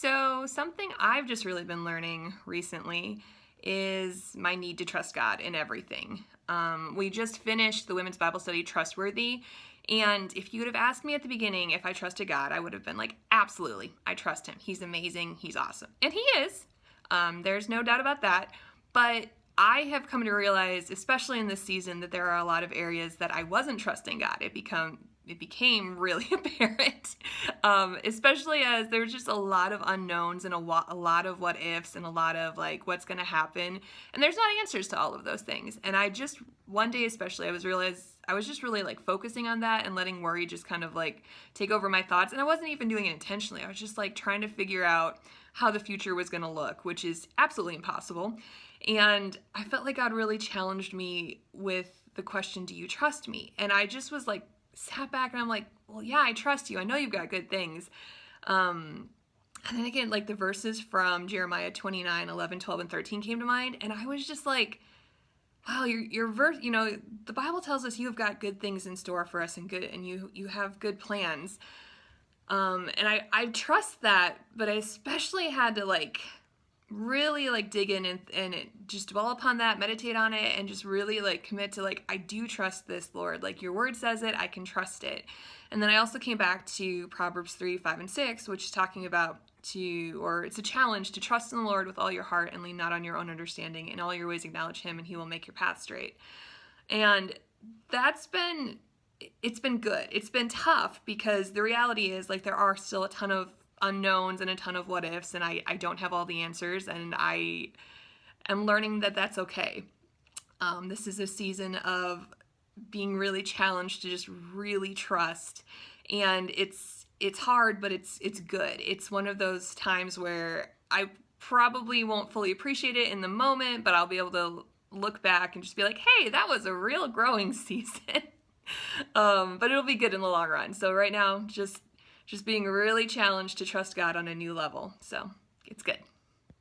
So something I've just really been learning recently is my need to trust God in everything. We just finished the women's Bible study, Trustworthy. And if you would have asked me at the beginning if I trusted God, I would have been like, absolutely, I trust him. He's amazing. He's awesome. And he is. There's no doubt about that. But I have come to realize, especially in this season, that there are a lot of areas that I wasn't trusting God. It became really apparent, especially as there was just a lot of unknowns and a lot of what ifs and a lot of like what's going to happen. And there's not answers to all of those things. And one day especially, I was just really like focusing on that and letting worry just kind of like take over my thoughts. And I wasn't even doing it intentionally. I was just like trying to figure out how the future was going to look, which is absolutely impossible. And I felt like God really challenged me with the question, do you trust me? And I just was like, sat back and I'm like, well, yeah, I trust you. I know you've got good things. And then again, like the verses from Jeremiah 29, 11, 12, and 13 came to mind. And I was just like, wow, your verse, the Bible tells us you've got good things in store for us and you have good plans. And I trust that, but I especially had to like really like dig in and just dwell upon that, meditate on it, and just really like commit to like, I do trust this, Lord. Like your word says it, I can trust it. And then I also came back to Proverbs 3, 5, and 6, which is talking about it's a challenge to trust in the Lord with all your heart and lean not on your own understanding. In all your ways acknowledge him and he will make your path straight. And it's been good. It's been tough because the reality is like there are still a ton of unknowns and a ton of what ifs, and I don't have all the answers, and I am learning that that's okay. This is a season of being really challenged to just really trust, and it's hard, but it's good. It's one of those times where I probably won't fully appreciate it in the moment, but I'll be able to look back and just be like, hey, that was a real growing season. But it'll be good in the long run. So right now, just being really challenged to trust God on a new level. So it's good.